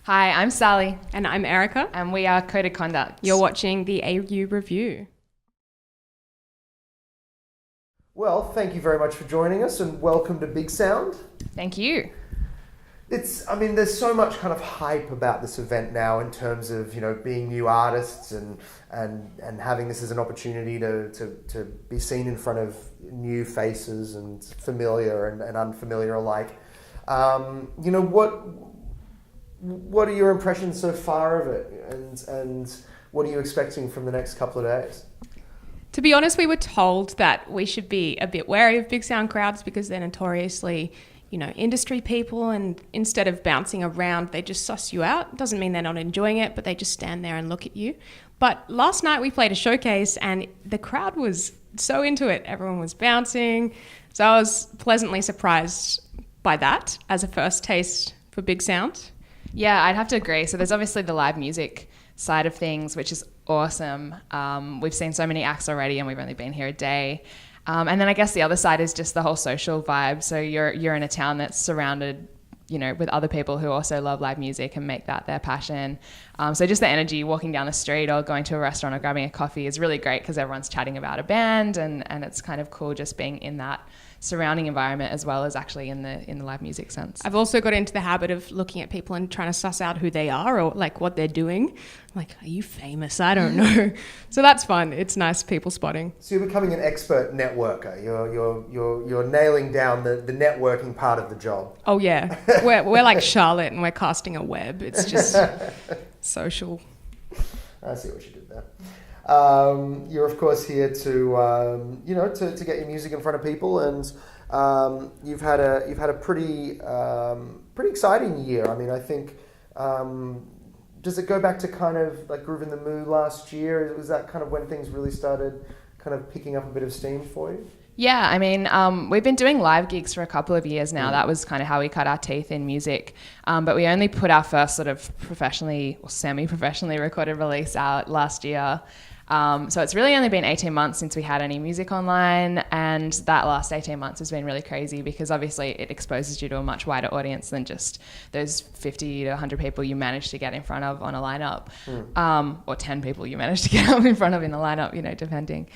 Hi, I'm Sally. And I'm Erica. And we are Coda Conduct. You're watching the AU Review. Well, thank you very much for joining us and welcome to BIGSOUND. Thank you. There's so much kind of hype about this event now in terms of, being new artists and having this as an opportunity to be seen in front of new faces and familiar and unfamiliar alike. What are your impressions so far of it, and what are you expecting from the next couple of days? To be honest, we were told that we should be a bit wary of big sound crowds because they're notoriously, industry people, and instead of bouncing around, they just suss you out. Doesn't mean they're not enjoying it, but they just stand there and look at you. But last night we played a showcase and the crowd was so into it. Everyone was bouncing. So I was pleasantly surprised by that as a first taste for big sound. Yeah, I'd have to agree. So there's obviously the live music side of things, which is awesome. We've seen so many acts already and we've only been here a day. And then I guess the other side is just the whole social vibe. So you're in a town that's surrounded, with other people who also love live music and make that their passion. So just the energy walking down the street or going to a restaurant or grabbing a coffee is really great because everyone's chatting about a band and it's kind of cool just being in that surrounding environment as well as actually in the live music sense. I've also got into the habit of looking at people and trying to suss out who they are or like what they're doing. Like, are you famous? I don't know. So that's fun. It's nice people spotting. So you're becoming an expert networker. You're nailing down the networking part of the job. Oh yeah, we're like Charlotte and we're casting a web. It's just social. I see what you did there. You're of course here to get your music in front of people, and you've had a pretty exciting year. I mean, I think does it go back to kind of like Groove in the Moo last year? Was that kind of when things really started kind of picking up a bit of steam for you? Yeah, I mean, we've been doing live gigs for a couple of years now. That was kind of how we cut our teeth in music. But we only put our first sort of professionally or semi-professionally recorded release out last year. So it's really only been 18 months since we had any music online, and that last 18 months has been really crazy because obviously it exposes you to a much wider audience than just those 50 to 100 people you manage to get in front of on a lineup, or 10 people you manage to get up in front of in a lineup, depending.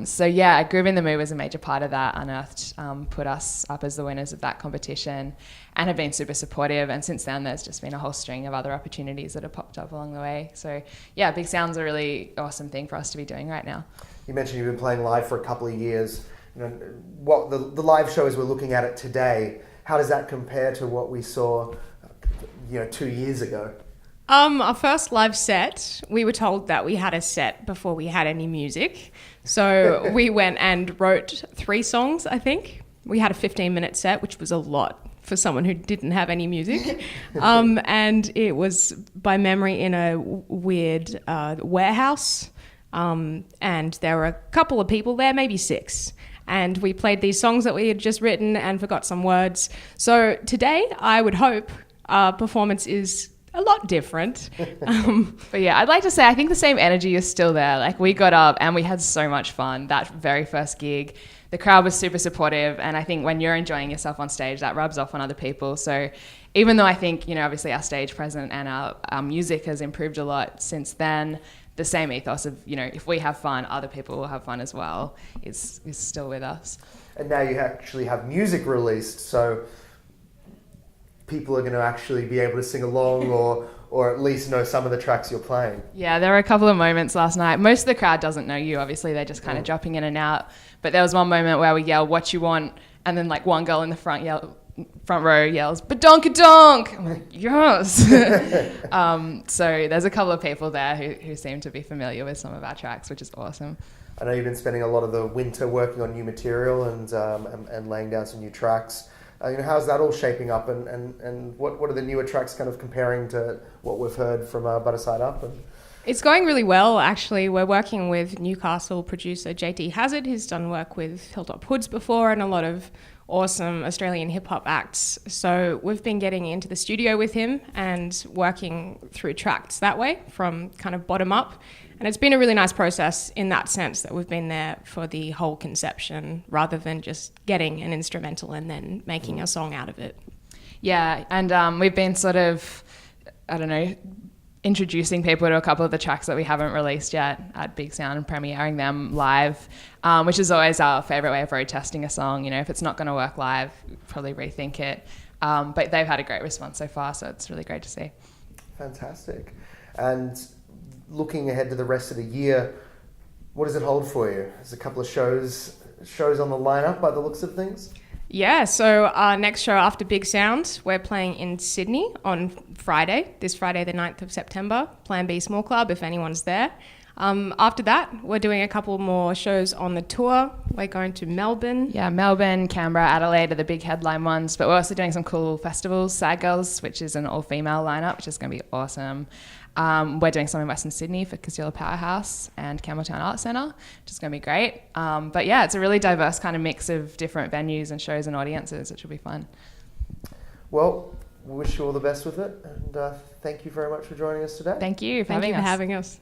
So yeah, Groove in the Moo was a major part of that. Unearthed put us up as the winners of that competition and have been super supportive, and since then there's just been a whole string of other opportunities that have popped up along the way. So yeah, Big Sound's a really awesome thing for us to be doing right now. You mentioned you've been playing live for a couple of years. What the live shows we're looking at it today, how does that compare to what we saw 2 years ago? Our first live set, we were told that we had a set before we had any music. So we went and wrote 3 songs, I think. We had a 15-minute set, which was a lot for someone who didn't have any music. And it was by memory in a weird warehouse. And there were a couple of people there, maybe 6. And we played these songs that we had just written and forgot some words. So today, I would hope our performance is a lot different. But yeah, I'd like to say I think the same energy is still there. Like, we got up and we had so much fun that very first gig. The crowd was super supportive, and I think when you're enjoying yourself on stage, that rubs off on other people. So even though I think, obviously our stage presence and our music has improved a lot since then, the same ethos of, if we have fun, other people will have fun as well is still with us. And now you actually have music released, so people are going to actually be able to sing along or at least know some of the tracks you're playing. Yeah, there were a couple of moments last night. Most of the crowd doesn't know you, obviously. They're just kind of dropping in and out. But there was one moment where we yelled, "What you want?" And then like one girl in the front row yells, "Badonkadonk!" I'm like, yes. So there's a couple of people there who seem to be familiar with some of our tracks, which is awesome. I know you've been spending a lot of the winter working on new material and laying down some new tracks. How's that all shaping up, and what are the newer tracks kind of comparing to what we've heard from Butter Side Up? It's going really well, actually. We're working with Newcastle producer JT Hazard, who's done work with Hilltop Hoods before and a lot of awesome Australian hip-hop acts. So we've been getting into the studio with him and working through tracks that way from kind of bottom up. And it's been a really nice process in that sense that we've been there for the whole conception rather than just getting an instrumental and then making a song out of it. Yeah, and we've been sort of I don't know, introducing people to a couple of the tracks that we haven't released yet at Big Sound and premiering them live, which is always our favourite way of road testing a song. You know, if it's not going to work live, probably rethink it. But they've had a great response so far, so it's really great to see. Fantastic. And looking ahead to the rest of the year, what does it hold for you? There's a couple of shows on the lineup by the looks of things. Yeah, so our next show after Big Sound, we're playing in Sydney on this Friday the 9th of September, Plan B Small Club, if anyone's there. After that, we're doing a couple more shows on the tour. We're going to Melbourne. Yeah, Melbourne, Canberra, Adelaide are the big headline ones, but we're also doing some cool festivals, Sad Girls, which is an all-female lineup, which is going to be awesome. We're doing some in Western Sydney for Casilla Powerhouse and Campbelltown Arts Centre, which is going to be great. But yeah, it's a really diverse kind of mix of different venues and shows and audiences, which will be fun. Well, we wish you all the best with it, and thank you very much for joining us today. Thank you for Thank you for having us.